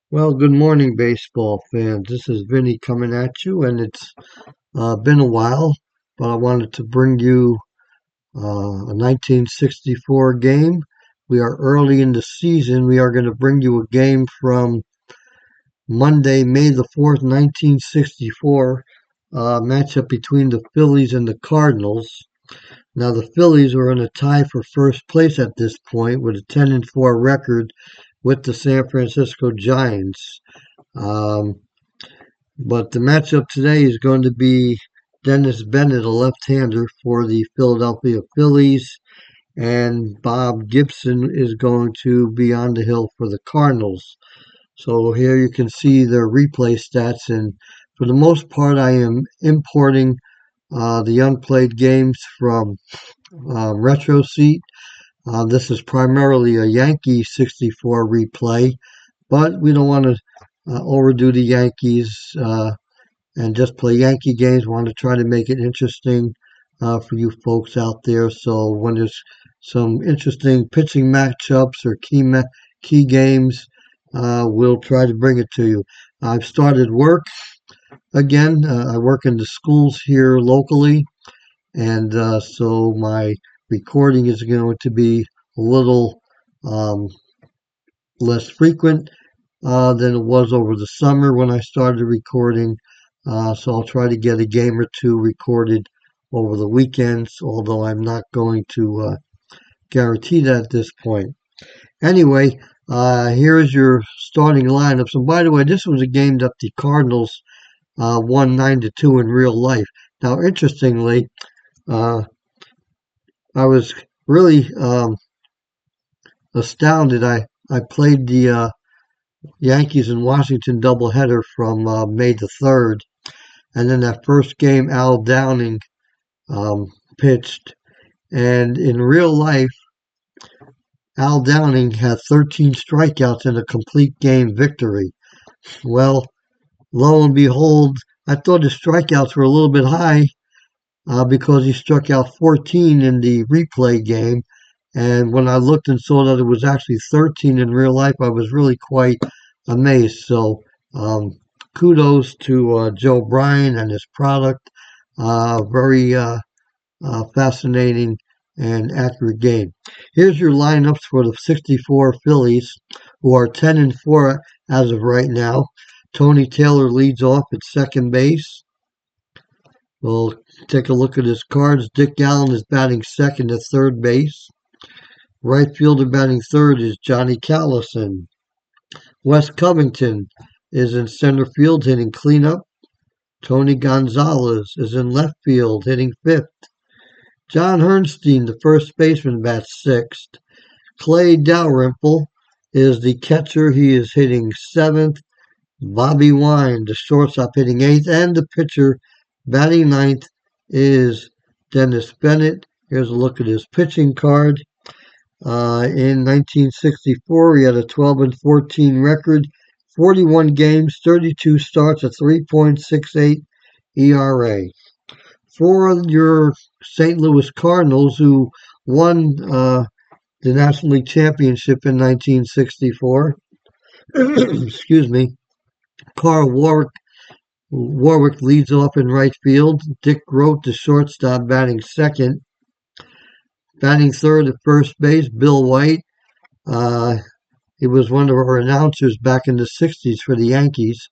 Well, good morning, baseball fans. This is Vinny coming at you, and it's been a while, but I wanted to bring you a 1964 game. We are early in the season. We are going to bring you a game from Monday, May the 4th, 1964, matchup between the Phillies and the Cardinals. Now, the Phillies were in a tie for first place at this point with a 10-4 record with the San Francisco Giants. Um, But the matchup today is going to be Dennis Bennett, a left-hander for the Philadelphia Phillies, and Bob Gibson is going to be on the hill for the Cardinals. So here you can see their replay stats, and for the most part, I am importing the unplayed games from Retro Seat. This is primarily a Yankee 64 replay, but we don't want to overdo the Yankees. And just play Yankee games. Want to try to make it interesting for you folks out there. So when there's some interesting pitching matchups or key games, we'll try to bring it to you. I've started work again. I work in the schools here locally, and so my recording is going to be a little um, less frequent than it was over the summer when I started recording. So I'll try to get a game or two recorded over the weekends, although I'm not going to guarantee that at this point. Anyway, here is your starting lineups. And by the way, this was a game that the Cardinals won 9-2 in real life. Now, interestingly, uh, I was really astounded. I played the Yankees and Washington doubleheader from May the 3rd. And then that first game, Al Downing pitched. And in real life, Al Downing had 13 strikeouts in a complete game victory. Well, lo and behold, I thought his strikeouts were a little bit high because he struck out 14 in the replay game. And when I looked and saw that it was actually 13 in real life, I was really quite amazed. So kudos to Joe Bryan and his product. Very fascinating and accurate game. Here's your lineups for the 64 Phillies, who are 10-4 as of right now. Tony Taylor leads off at second base. We'll take a look at his cards. Dick Allen is batting second at third base. Right fielder batting third is Johnny Callison. Wes Covington is in center field hitting cleanup. Tony Gonzalez is in left field hitting fifth. John Hernstein, the first baseman, bats sixth. Clay Dalrymple is the catcher. He is hitting seventh. Bobby Wine, the shortstop, hitting eighth. And the pitcher batting ninth is Dennis Bennett. Here's a look at his pitching card. In 1964, he had a 12-14 record, 41 games, 32 starts, a 3.68 ERA. For your St. Louis Cardinals, who won the National League Championship in 1964, excuse me, Carl Warwick leads off in right field. Dick Grote, the shortstop, batting second. Batting third at first base, Bill White. He was one of our announcers back in the 60s for the Yankees.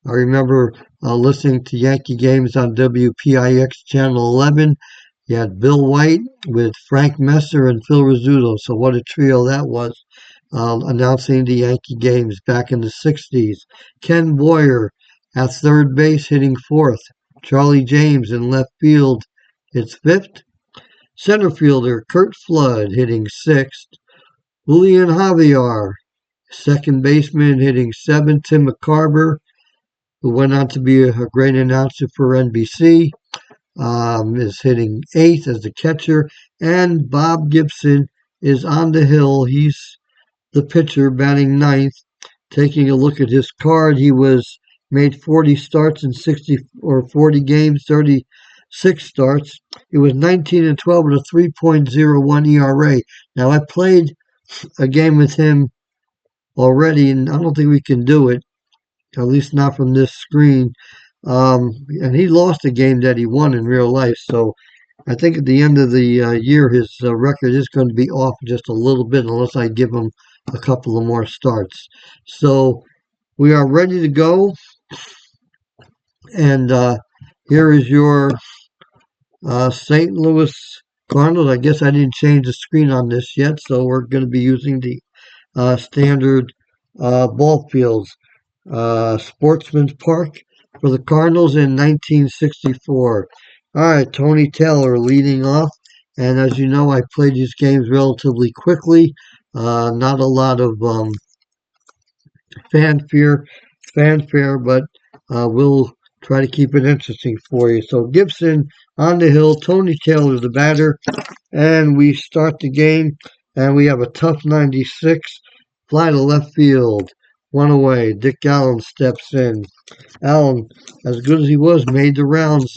I remember listening to Yankee games on WPIX Channel 11. You had Bill White with Frank Messer and Phil Rizzuto. So what a trio that was, announcing the Yankee games back in the 60s. Ken Boyer at third base hitting fourth. Charlie James in left field hits fifth. Center fielder Curt Flood hitting sixth. Julian Javier, second baseman, hitting seventh. Tim McCarver, who went on to be a great announcer for NBC, is hitting eighth as the catcher. And Bob Gibson is on the hill. He's the pitcher, batting ninth. Taking a look at his card, he was made 40 starts in 60 or 40 games, 36 starts. It was 19-12 with a 3.01 ERA. Now I played a game with him already, and I don't think we can do it, at least not from this screen. And he lost a game that he won in real life, so I think at the end of the year, his record is going to be off just a little bit unless I give him a couple of more starts. So we are ready to go, and here is your St. Louis Cardinals. I guess I didn't change the screen on this yet, so we're going to be using the standard ball fields. Sportsman's Park for the Cardinals in 1964. All right, Tony Taylor leading off. And as you know, I played these games relatively quickly. Not a lot of fanfare, fanfare, but we'll try to keep it interesting for you. So Gibson on the hill, Tony Taylor the batter, and we start the game, and we have a tough 96 fly to left field. One away. Dick Allen steps in. Allen, as good as he was, made the rounds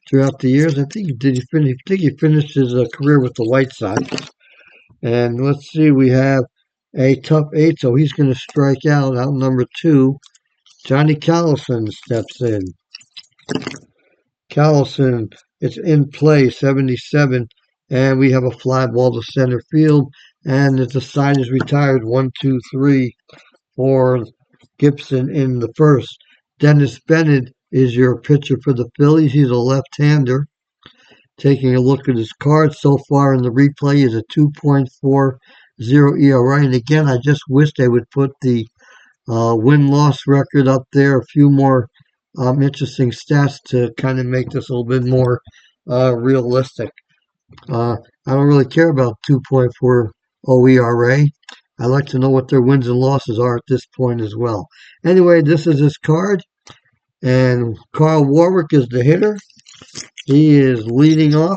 throughout the years. I think he finished his career with the White Sox. And let's see, we have a tough 8, so he's going to strike out. Out number 2, Johnny Callison steps in. Callison, it's in play, 77, and we have a fly ball to center field, and the side is retired, 1-2-3 for Gibson in the first. Dennis Bennett is your pitcher for the Phillies. He's a left-hander. Taking a look at his card so far in the replay is a 2.40 ERA. And again, I just wish they would put the win-loss record up there, a few more interesting stats to kind of make this a little bit more realistic. I don't really care about 2.40 ERA. I like to know what their wins and losses are at this point as well. Anyway, this is his card, and Carl Warwick is the hitter. He is leading off,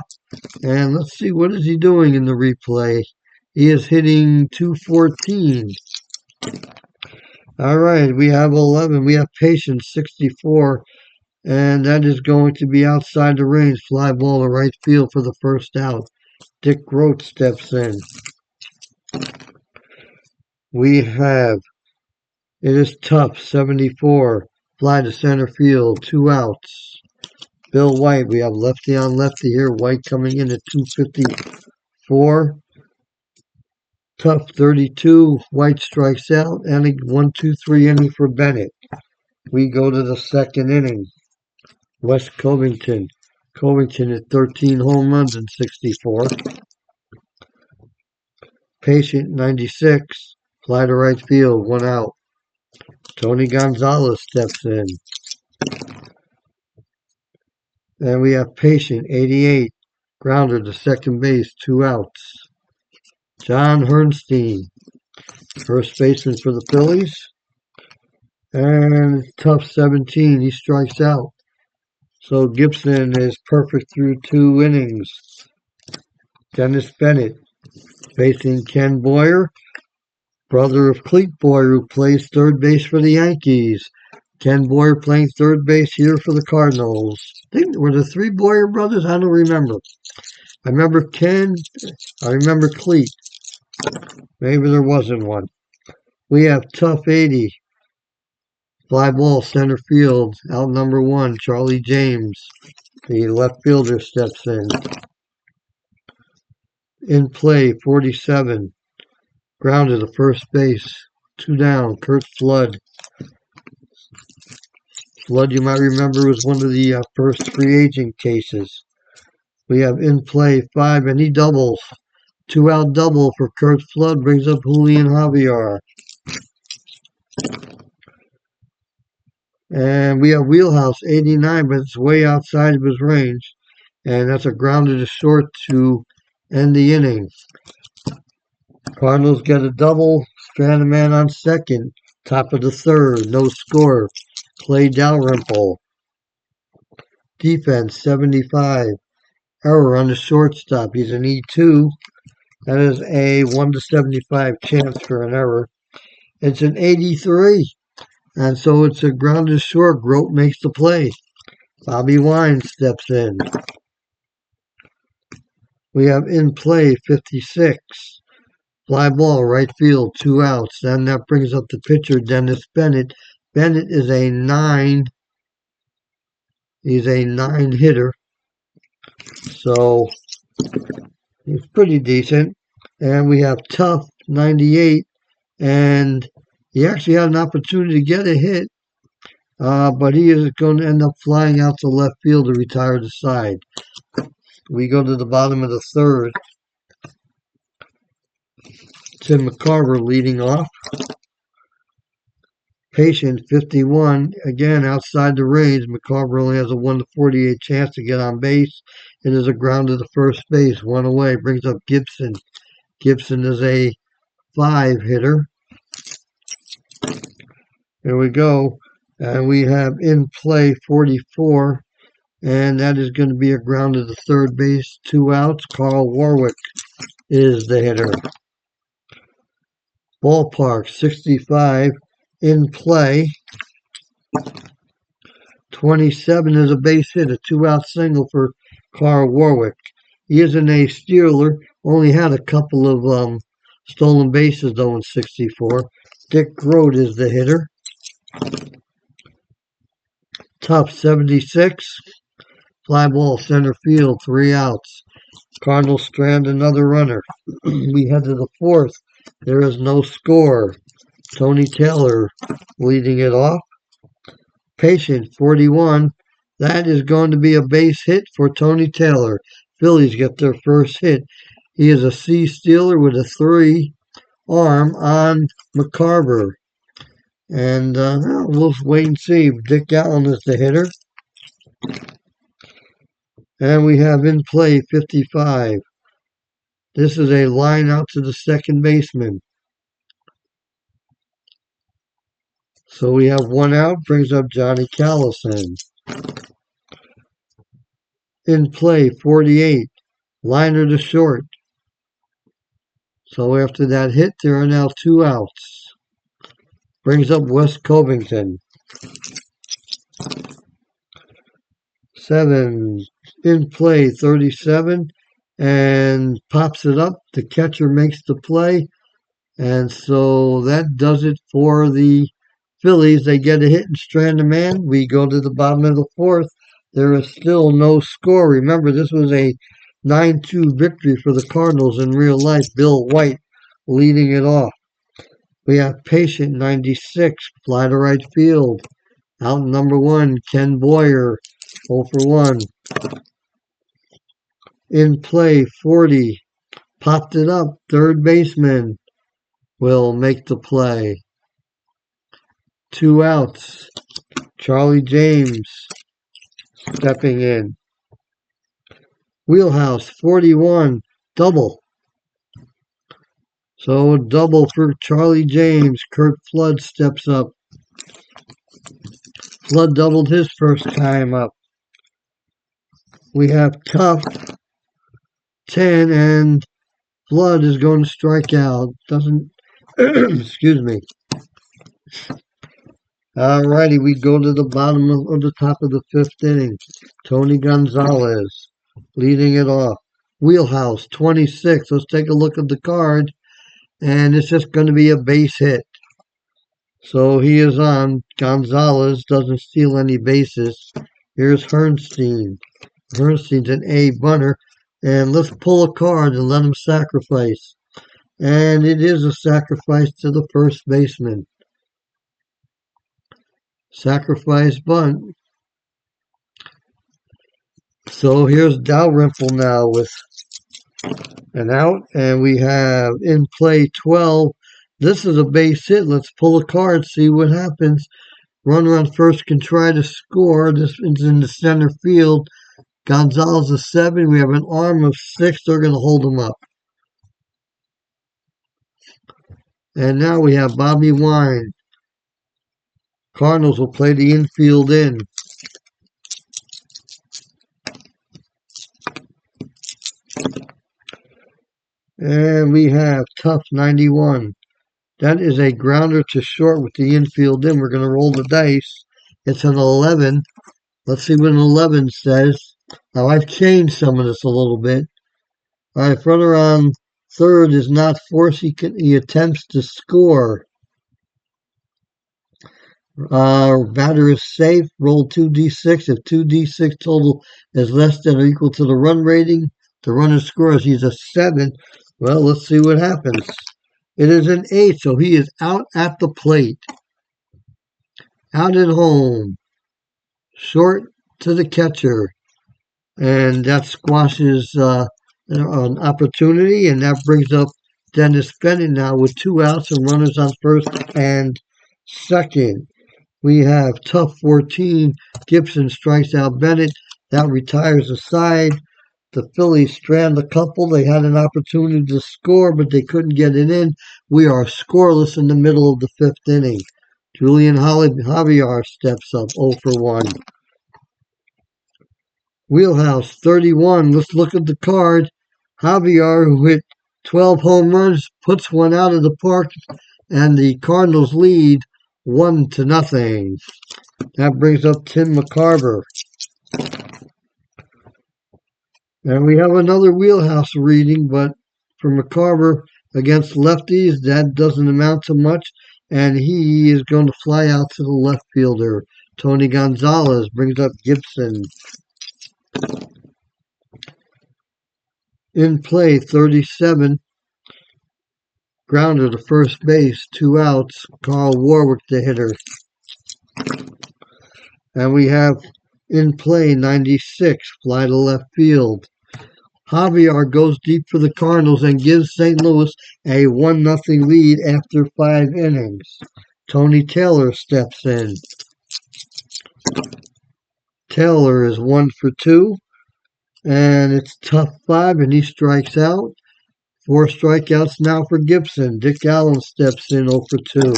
and let's see, what is he doing in the replay? He is hitting 214. All right, we have 11. We have Patience, 64, and that is going to be outside the range. Fly ball to right field for the first out. Dick Grote steps in. We have, it is tough, 74. Fly to center field, 2 outs. Bill White, we have lefty on lefty here. White coming in at 254. Tough, 32. White strikes out, and a 1-2-3 inning for Bennett. We go to the second inning. West Covington. Covington at 13 home runs in 64. Patient, 96. Fly to right field, 1 out. Tony Gonzalez steps in. And we have Patient, 88. Grounder to second base, 2 outs. John Hernstein, first baseman for the Phillies. And tough, 17. He strikes out. So Gibson is perfect through 2 innings. Dennis Bennett facing Ken Boyer, brother of Clete Boyer, who plays third base for the Yankees. Ken Boyer playing third base here for the Cardinals. I think were the 3 Boyer brothers? I don't remember. I remember Ken. I remember Clete. Maybe there wasn't one. We have tough 80. Fly ball center field. Out number 1, Charlie James. The left fielder steps in. In play, 47. Grounded to first base. 2 down. Kurt Flood. Flood, you might remember, was one of the first free agent cases. We have in play 5, and he doubles. 2 out double for Kurt Flood brings up Julian Javier. And we have Wheelhouse, 89, but it's way outside of his range. And that's a grounder to short to end the inning. Cardinals get a double. Stranaman on second. Top of the third. No score. Clay Dalrymple. Defense, 75. Error on the shortstop. He's an E2. That is a 1-75 chance for an error. It's an 83. And so it's a grounded short. Grote makes the play. Bobby Wine steps in. We have in play 56. Fly ball, right field, 2 outs. Then that brings up the pitcher, Dennis Bennett. Bennett is a 9. He's a 9 hitter. So he's pretty decent. And we have Tough, 98. And he actually had an opportunity to get a hit. But he is going to end up flying out to left field to retire the side. We go to the bottom of the third. Tim McCarver leading off. Patient, 51. Again, outside the range. McCarver only has a 1 to 48 chance to get on base. It is a ground to the first base. 1 away. Brings up Gibson. Gibson is a 5 hitter. Here we go. And we have in play 44. And that is going to be a ground to the third base. 2 outs. Carl Warwick is the hitter. Ballpark, 65. In play, 27 is a base hit, a 2-out single for Carl Warwick. He isn't a stealer, only had a couple of stolen bases though in 64. Dick Grote is the hitter. Tough, 76. Fly ball, center field, 3 outs. Cardinals strand another runner. We head to the fourth. There is no score. Tony Taylor leading it off. Patient, 41. That is going to be a base hit for Tony Taylor. Phillies get their first hit. He is a C stealer with a 3 arm on McCarver. And we'll wait and see. Dick Allen is the hitter. And we have in play 55. This is a line out to the second baseman. So we have 1 out, brings up Johnny Callison. In play, 48. Liner to short. So after that hit, there are now 2 outs. Brings up Wes Covington. 7. In play, 37. And pops it up. The catcher makes the play. And so that does it for the Phillies. They get a hit and strand a man. We go to the bottom of the fourth. There is still no score. Remember, this was a 9-2 victory for the Cardinals in real life. Bill White leading it off. We have Patient, 96. Fly to right field. Out number 1, Ken Boyer, 0 for 1. In play, 40. Popped it up. Third baseman will make the play. 2 outs. Charlie James stepping in. Wheelhouse, 41. Double. So a double for Charlie James. Kurt Flood steps up. Flood doubled his first time up. We have Tough, 10, and Flood is going to strike out. Doesn't, excuse me. Alrighty, we go to the bottom of the top of the 5th inning. Tony Gonzalez leading it off. Wheelhouse, 26. Let's take a look at the card. And it's just going to be a base hit. So he is on. Gonzalez doesn't steal any bases. Here's Hernstein. Hernstein's an A bunter. And let's pull a card and let him sacrifice. And it is a sacrifice to the first baseman. Sacrifice bunt. So here's Dalrymple now with an out. And we have in play 12. This is a base hit. Let's pull a card, see what happens. Runner on first can try to score. This is in the center field. Gonzalez is 7. We have an arm of 6. They're going to hold him up. And now we have Bobby Wine. Cardinals will play the infield in. And we have Tough, 91. That is a grounder to short with the infield in. We're going to roll the dice. It's an 11. Let's see what an 11 says. Now, I've changed some of this a little bit. All right, runner on Third is not forced. He attempts to score. Batter is safe. Roll 2d6. If 2d6 total is less than or equal to the run rating, the runner scores. He's a 7. Well, let's see what happens. It is an 8, so he is out at the plate. Out at home. Short to the catcher. And that squashes an opportunity, and that brings up Dennis Bennett now with 2 outs and runners on first and second. We have tough 14. Gibson strikes out Bennett. That retires the side. The Phillies strand a couple. They had an opportunity to score, but they couldn't get it in. We are scoreless in the middle of the 5th inning. Julian Javier steps up 0 for 1. Wheelhouse 31. Let's look at the card. Javier, who hit 12 home runs, puts one out of the park, and the Cardinals lead 1-0. That brings up Tim McCarver. And we have another wheelhouse reading, but for McCarver against lefties, that doesn't amount to much, and he is going to fly out to the left fielder. Tony Gonzalez brings up Gibson. In play, 37. Grounder to first base, 2 outs. Carl Warwick, the hitter. And we have in play, 96. Fly to left field. Javier goes deep for the Cardinals and gives St. Louis a 1-0 lead after 5 innings. Tony Taylor steps in. Taylor is 1 for 2, and it's tough 5, and he strikes out. 4 strikeouts now for Gibson. Dick Allen steps in 0 for 2.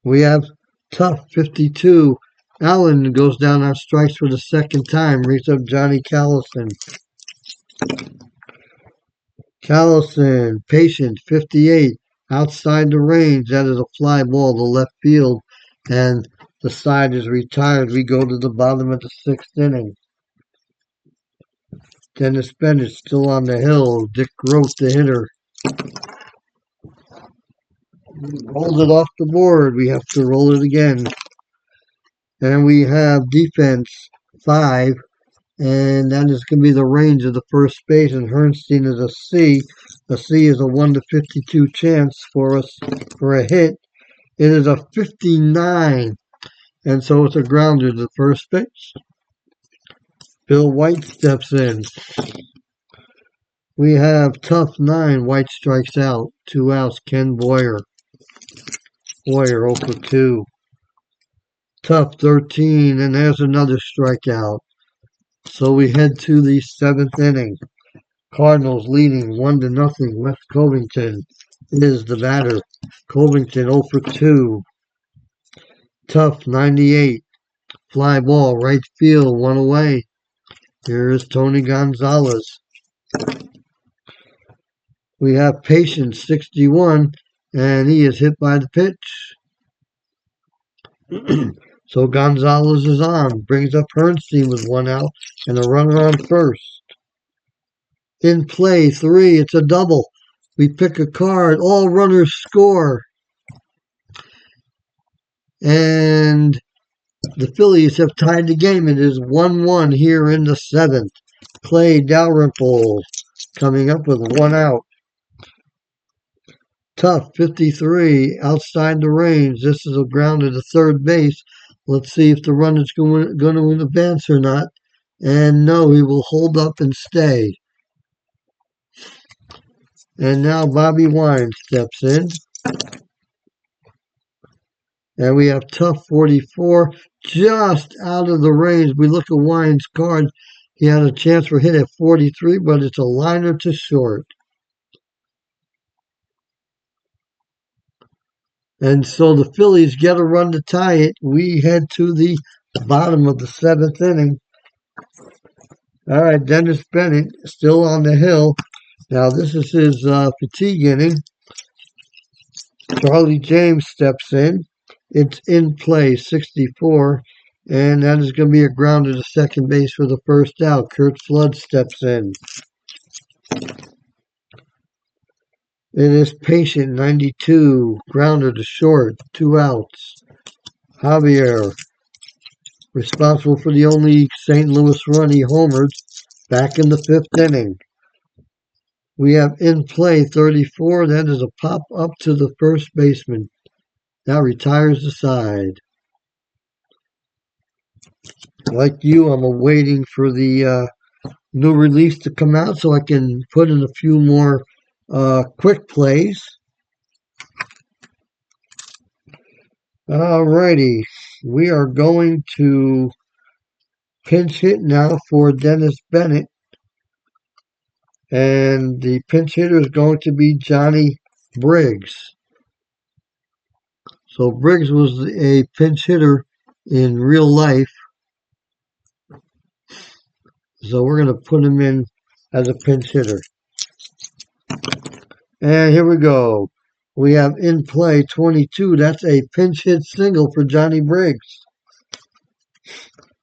We have tough 52. Allen goes down on strikes for the second time. Brings up Johnny Callison. Callison, patient, 58. Outside the range. That is a fly ball to left field. And the side is retired. We go to the bottom of the 6th inning. Dennis Bennett still on the hill. Dick Grote, the hitter. Rolled it off the board. We have to roll it again. And we have defense 5. And that is going to be the range of the first base. And Herrnstein is a C. A C is a 1 to 52 chance for us for a hit. It is a 59. And so it's a grounder to first base. Bill White steps in. We have tough 9. White strikes out. 2 outs. Ken Boyer. Boyer 0 for 2. Tough 13. And there's another strikeout. So we head to the 7th inning. Cardinals leading 1-0. Wes Covington is the batter. Covington 0 for 2. Tough 98. Fly ball right field, 1 away. Here is Tony Gonzalez. We have Patience 61, and he is hit by the pitch. So Gonzalez is on. Brings up Herrnstein with 1 out and a runner on first. In play, 3. It's a double. We pick a card. All runners score. And the Phillies have tied the game. It is 1-1 here in the 7th. Clay Dalrymple coming up with 1 out. Tough 53 outside the range. This is a grounder to third base. Let's see if the runner's going to advance or not. And no, he will hold up and stay. And now Bobby Wine steps in. And we have tough 44 just out of the range. We look at Wine's card. He had a chance for a hit at 43, but it's a liner to short. And so the Phillies get a run to tie it. We head to the bottom of the 7th inning. All right, Dennis Bennett still on the hill. Now this is his fatigue inning. Charlie James steps in. It's in play, 64. And that is going to be a grounder to second base for the first out. Kurt Flood steps in. It is Patient 92, grounder to short, 2 outs. Javier, responsible for the only St. Louis run he homered, back in the 5th inning. We have in play 34. That is a pop up to the first baseman. That retires the side. Like you, I'm awaiting for the new release to come out so I can put in a few more quick plays. Alrighty, we are going to pinch hit now for Dennis Bennett. And the pinch hitter is going to be Johnny Briggs. So Briggs was a pinch hitter in real life. So we're going to put him in as a pinch hitter. And here we go. We have in play 22. That's a pinch hit single for Johnny Briggs.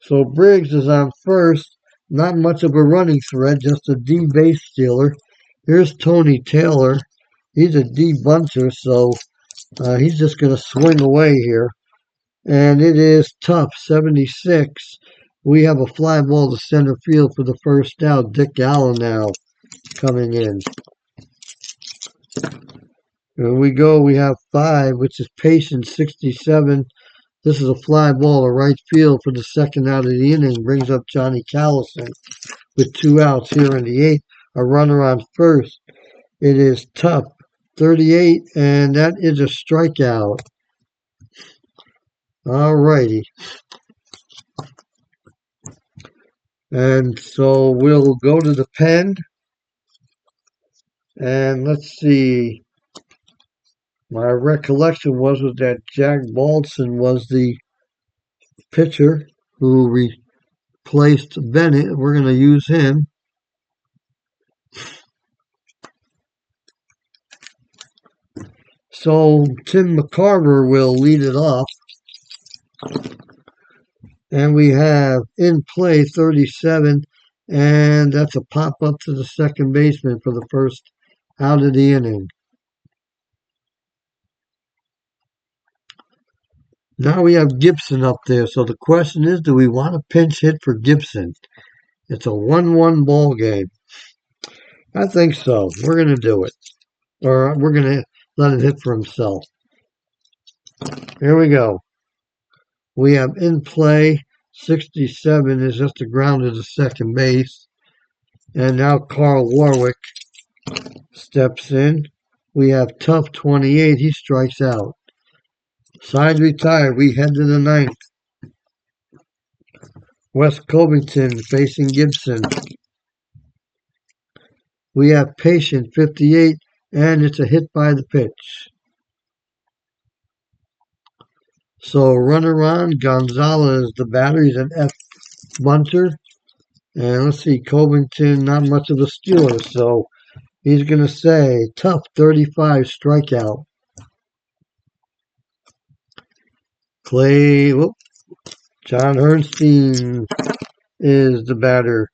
So Briggs is on first. Not much of a running threat, just a D base stealer. Here's Tony Taylor. He's a D buncher, so he's just going to swing away here. And it is tough, 76. We have a fly ball to center field for the first out. Dick Allen now coming in. Here we go. We have 5, which is Patient 67. This is a fly ball to right field for the second out of the inning. Brings up Johnny Callison with 2 outs here in the 8th. A runner on first. It is tough, 38, and that is a strikeout. All righty. And so we'll go to the pen. And let's see. My recollection was that Jack Baldson was the pitcher who replaced Bennett. We're going to use him. So Tim McCarver will lead it off. And we have in play 37. And that's a pop-up to the second baseman for the first out of the inning. Now we have Gibson up there. So the question is, do we want to pinch hit for Gibson? It's a 1-1 ball game. I think so. We're going to do it. Or we're going to let him hit for himself. Here we go. We have in play 67 is just a grounder to second base. And now Carl Warwick steps in. We have tough 28. He strikes out. Side retired. We head to the 9th. West Covington facing Gibson. We have Patient 58, and it's a hit by the pitch. So runner on, Gonzalez, the batter. He's an F bunter. And let's see, Covington, not much of a stealer, so he's going to say tough 35 strikeout. John Hernstein is the batter.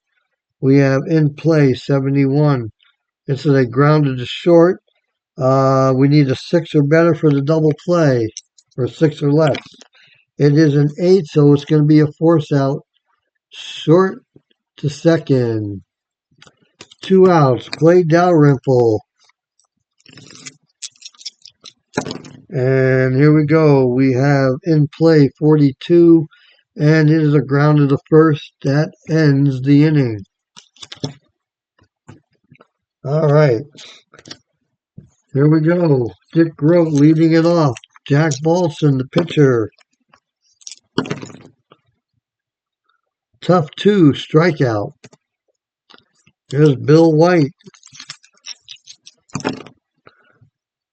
We have in play 71. This is a grounder to short. We need a 6 or better for the double play, or 6 or less. It is an 8, so it's going to be a force out. Short to second. 2 outs. Clay Dalrymple. And here we go. We have in play 42, and it is a grounder to first. That ends the inning. All right. Here we go. Dick Grote leading it off. Jack Baldson, the pitcher. Tough 2, strikeout. Here's Bill White.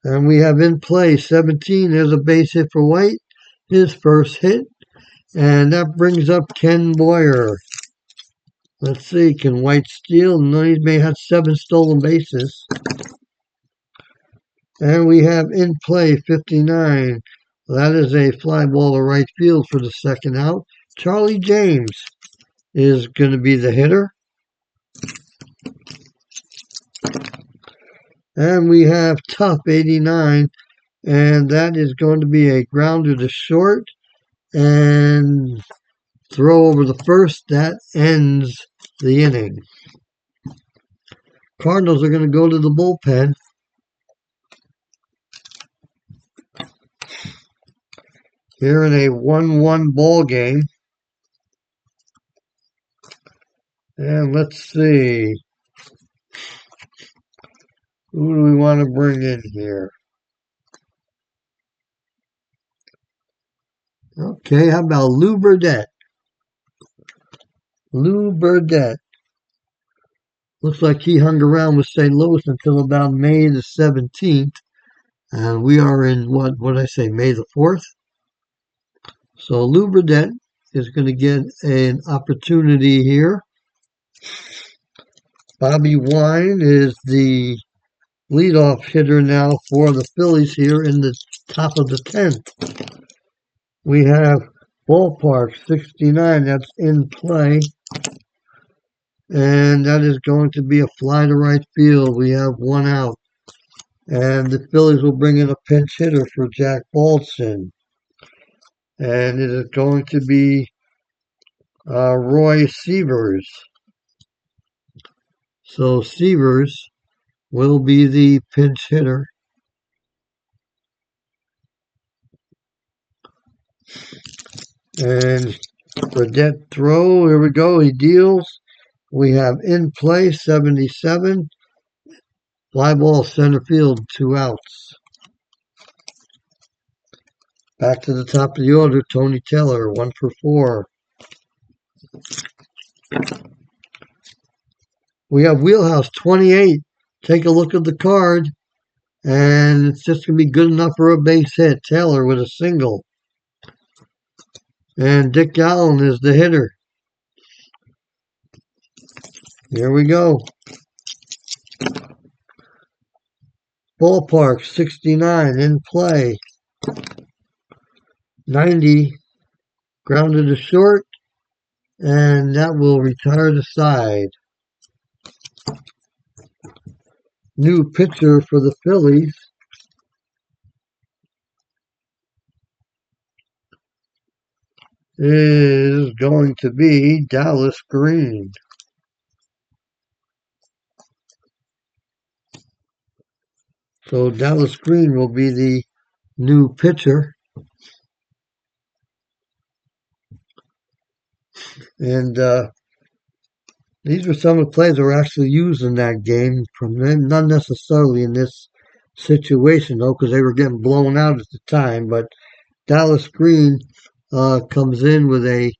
And we have in play 17. There's a base hit for White. His first hit. And that brings up Ken Boyer. Let's see. Can White steal? No, he may have 7 stolen bases. And we have in play 59. That is a fly ball to right field for the second out. Charlie James is going to be the hitter. And we have tough 89, and that is going to be a grounder to short and throw over the first. That ends the inning. Cardinals are going to go to the bullpen. Here in a 1-1 ball game. And let's see. Who do we want to bring in here? Okay, how about Lou Burdett? Lou Burdett. Looks like he hung around with St. Louis until about May the 17th. And we are in, what did I say, May the 4th? So Lou Burdett is going to get an opportunity here. Bobby Wine is the leadoff hitter now for the Phillies here in the top of the 10th. We have Ballpark 69, that's in play. And that is going to be a fly to right field. We have one out. And the Phillies will bring in a pinch hitter for Jack Baldson. And it is going to be Roy Sievers. So Sievers will be the pinch hitter. And Burdett throw, here we go, he deals. We have in play 77. Fly ball center field, 2 outs. Back to the top of the order, Tony Taylor, 1 for 4. We have Wheelhouse 28. Take a look at the card, and it's just going to be good enough for a base hit. Taylor with a single. And Dick Allen is the hitter. Here we go. Ballpark 69 in play. 90 grounded to short, and that will retire the side. New pitcher for the Phillies is going to be Dallas Green. So Dallas Green will be the new pitcher. And these were some of the plays that were actually used in that game, from them, not necessarily in this situation, though, because they were getting blown out at the time. But Dallas Green comes in with a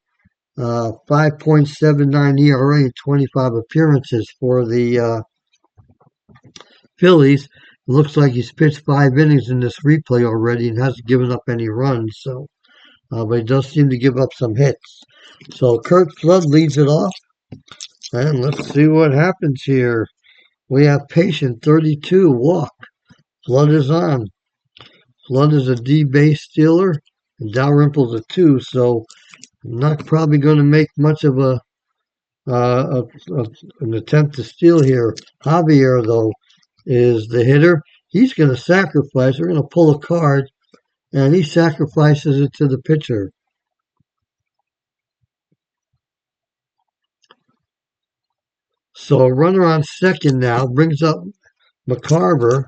5.79 ERA in 25 appearances for the Phillies. It looks like he's pitched 5 innings in this replay already and hasn't given up any runs. So, but he does seem to give up some hits. So Kurt Flood leads it off. And let's see what happens here. We have Patient 32 walk. Flood is on. Flood is a D base stealer, and Dalrymple's a 2. So not probably going to make much of an attempt to steal here. Javier, though, is the hitter. He's going to sacrifice. We're going to pull a card, and he sacrifices it to the pitcher. So a runner on second now brings up McCarver.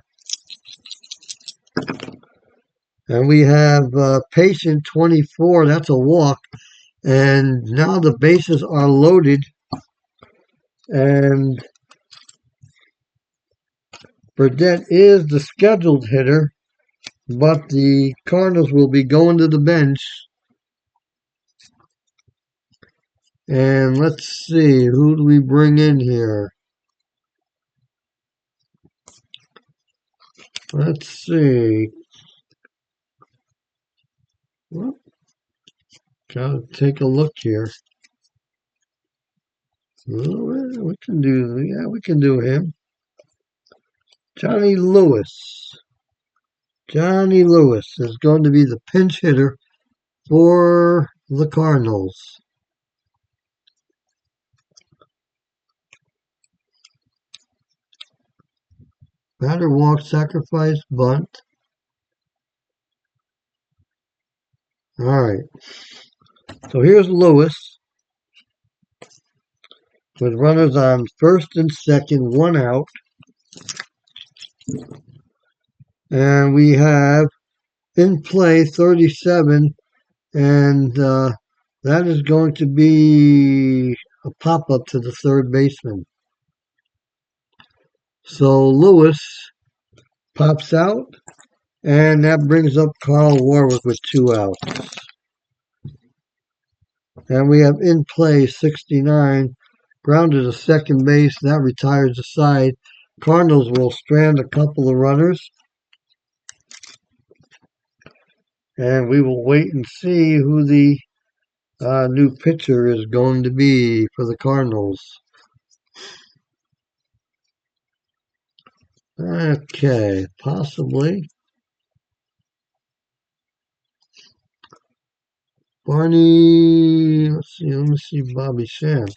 And we have Patient 24. That's a walk. And now the bases are loaded. And Burdett is the scheduled hitter, but the Cardinals will be going to the bench. And let's see, who do we bring in here? Let's see. Well, gotta take a look here. Well, we can do him. Johnny Lewis. Johnny Lewis is going to be the pinch hitter for the Cardinals. Batter walk, sacrifice, bunt. All right. So here's Lewis with runners on first and second, one out. And we have in play 37, and that is going to be a pop-up to the third baseman. So Lewis pops out, and that brings up Carl Warwick with 2 outs. And we have in play 69, grounded to second base. That retires the side. Cardinals will strand a couple of runners. And we will wait and see who the new pitcher is going to be for the Cardinals. Okay, possibly Barney. Let's see. Let me see Bobby Shantz.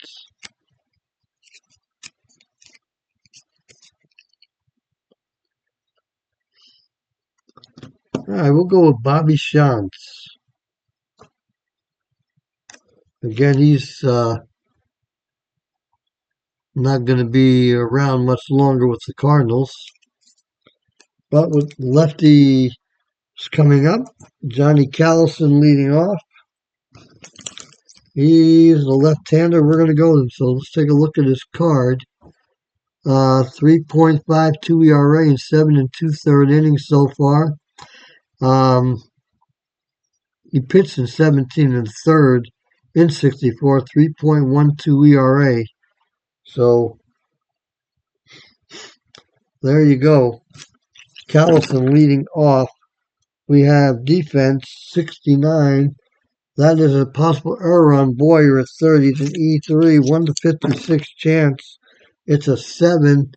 All right, we'll go with Bobby Shantz. Again, he's not going to be around much longer with the Cardinals. But with lefty coming up, Johnny Callison leading off. He's a left-hander. We're going to go with him. So let's take a look at his card. 3.52 ERA in 7 2/3 innings so far. He pitched in 17 1/3 in 64, 3.12 ERA. So there you go. Callison leading off. We have defense 69. That is a possible error on Boyer at 30. It's an E3, 1 to 56 chance. It's a 7,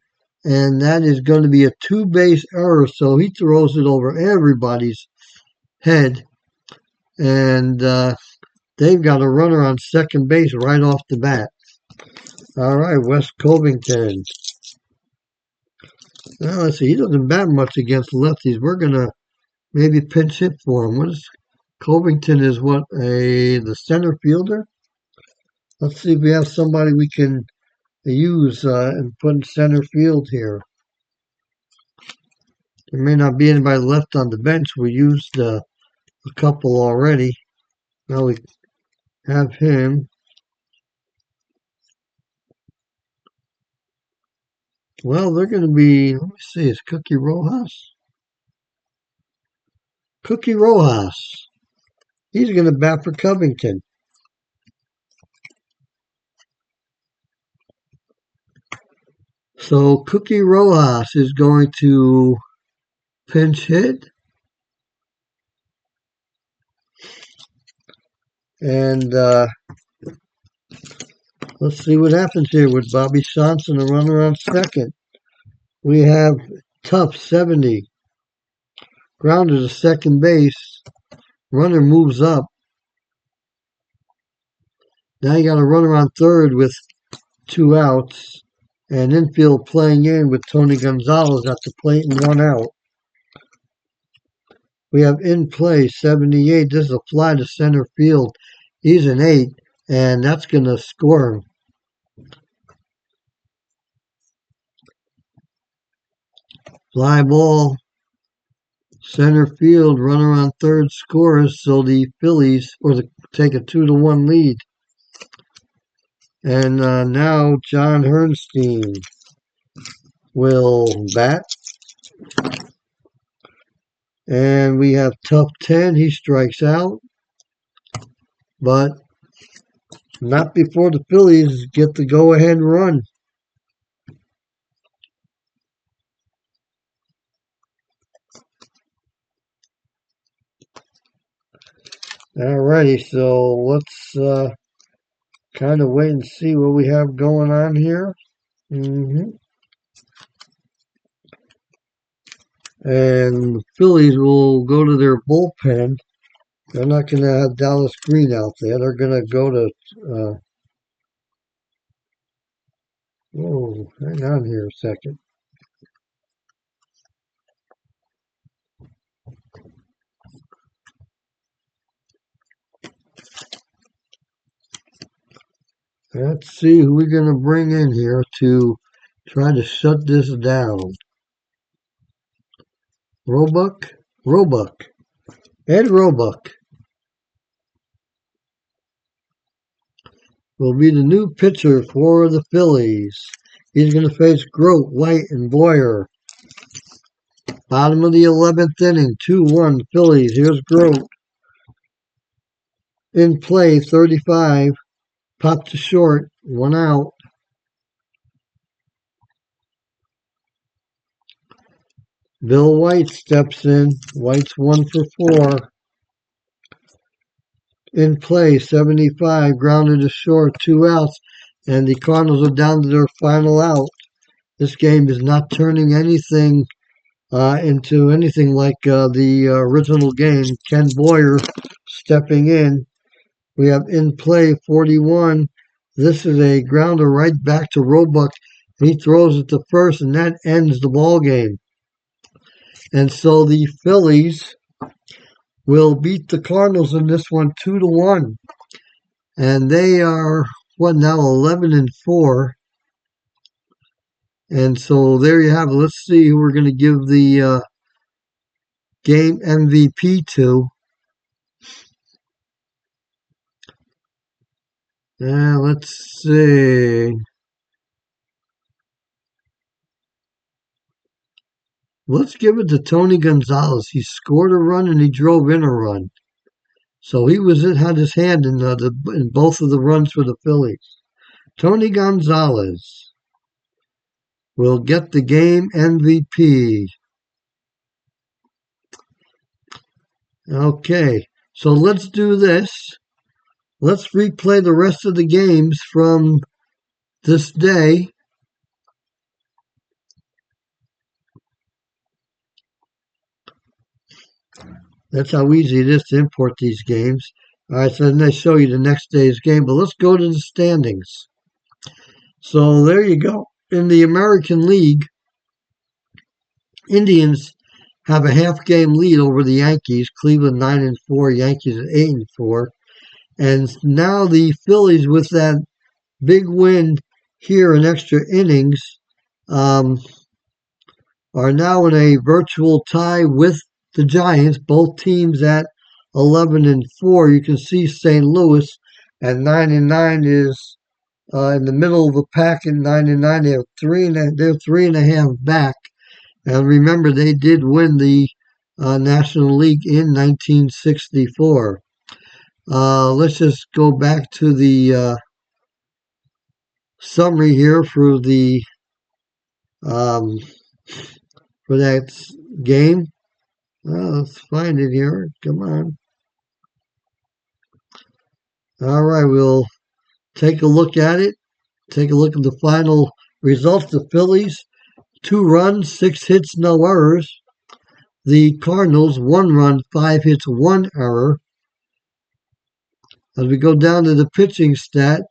and that is going to be a two-base error, so he throws it over everybody's head. And they've got a runner on second base right off the bat. All right, Wes Covington. Now, let's see. He doesn't bat much against lefties. We're going to maybe pinch hit for him. What is Covington is what, the center fielder? Let's see if we have somebody we can use and put in center field here. There may not be anybody left on the bench. We used a couple already. Now we have him. Well, they're going to be, let me see, is Cookie Rojas? Cookie Rojas. He's going to bat for Covington. So Cookie Rojas is going to pinch hit. And let's see what happens here with Bobby Johnson, a runner on second. We have Tough 70. Grounded to second base. Runner moves up. Now you got a runner on third with 2 outs. And infield playing in with Tony Gonzalez at the plate and 1 out. We have in play 78. This is a fly to center field. He's an 8, and that's going to score him. Fly ball, center field, runner on third scores, so the Phillies take a 2-1 lead. And now John Hernstein will bat. And we have Tough 10. He strikes out. But not before the Phillies get the go-ahead run. Alrighty, so let's kind of wait and see what we have going on here. And the Phillies will go to their bullpen. They're not going to have Dallas Green out there. They're going to go to... hang on here a second. Let's see who we're going to bring in here to try to shut this down. Roebuck, Ed Roebuck will be the new pitcher for the Phillies. He's going to face Grote, White, and Boyer. Bottom of the 11th inning, 2-1 Phillies. Here's Grote. In play, 35. Popped to short, 1 out. Bill White steps in. White's 1 for 4. In play, 75. Grounded to short, 2 outs. And the Cardinals are down to their final out. This game is not turning anything into anything like the original game. Ken Boyer stepping in. We have in play 41. This is a grounder right back to Roebuck. He throws it to first, and that ends the ball game. And so the Phillies will beat the Cardinals in this one 2-1. And they are, what now, 11-4. And so there you have it. Let's see who we're going to give the game MVP to. Let's see. Let's give it to Tony Gonzalez. He scored a run and he drove in a run. So he had his hand in both of the runs for the Phillies. Tony Gonzalez will get the game MVP. Okay, so let's do this. Let's replay the rest of the games from this day. That's how easy it is to import these games. All right, so then they show you the next day's game, but let's go to the standings. So there you go. In the American League, Indians have a half-game lead over the Yankees. Cleveland 9-4, Yankees at 8-4, and now the Phillies, with that big win here in extra innings, are now in a virtual tie with the Giants. Both teams at 11-4. You can see St. Louis at 9-9 is in the middle of the pack at 9-9. They're 3.5 back. And remember, they did win the National League in 1964. Let's just go back to the summary here for the for that game. Let's find it here. Come on. All right, we'll take a look at it. Take a look at the final results. The Phillies, 2 runs, 6 hits, no errors. The Cardinals, 1 run, 5 hits, 1 error. As we go down to the pitching stat,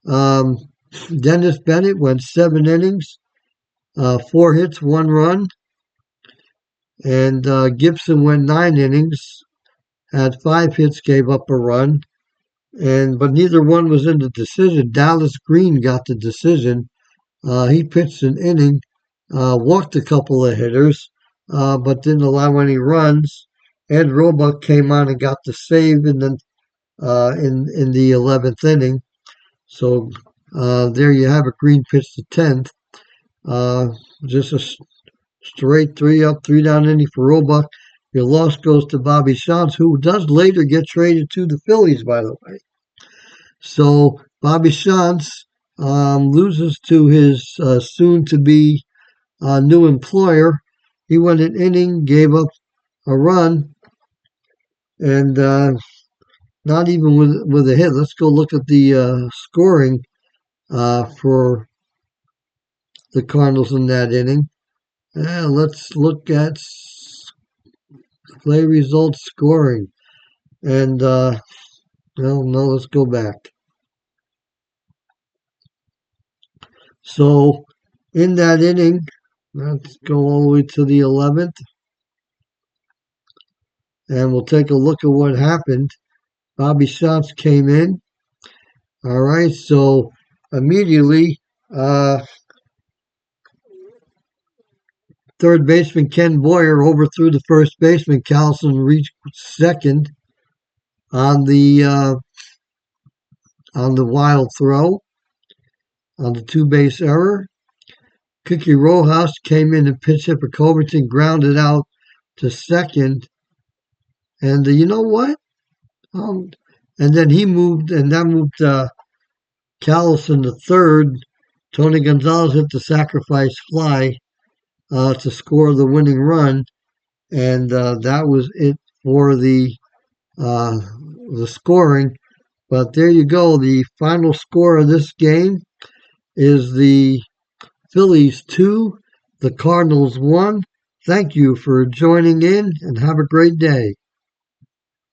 Dennis Bennett went 7 innings, 4 hits, 1 run. And Gibson went 9 innings, had 5 hits, gave up a run. But neither one was in the decision. Dallas Green got the decision. He pitched an inning, walked a couple of hitters, but didn't allow any runs. Ed Roebuck came on and got the save in the 11th inning. So there you have it. Green pitched the 10th. Just a straight 3 up, 3 down inning for Roebuck. Your loss goes to Bobby Shantz, who does later get traded to the Phillies, by the way. So Bobby Shantz loses to his soon-to-be new employer. He went an inning, gave up a run, and not even with a hit. Let's go look at the scoring for the Cardinals in that inning. Let's look at play results scoring. And, no, let's go back. So, in that inning, let's go all the way to the 11th. And we'll take a look at what happened. Bobby Shantz came in. All right, so immediately, third baseman Ken Boyer overthrew the first baseman. Callison reached second on the wild throw on the two-base error. Kiki Rojas came in and pinch hit for Covington, grounded out to second. And you know what? And then he moved, and that moved Callison to third. Tony Gonzalez hit the sacrifice fly to score the winning run, and that was it for the scoring. But there you go. The final score of this game is the Phillies 2, the Cardinals 1. Thank you for joining in, and have a great day.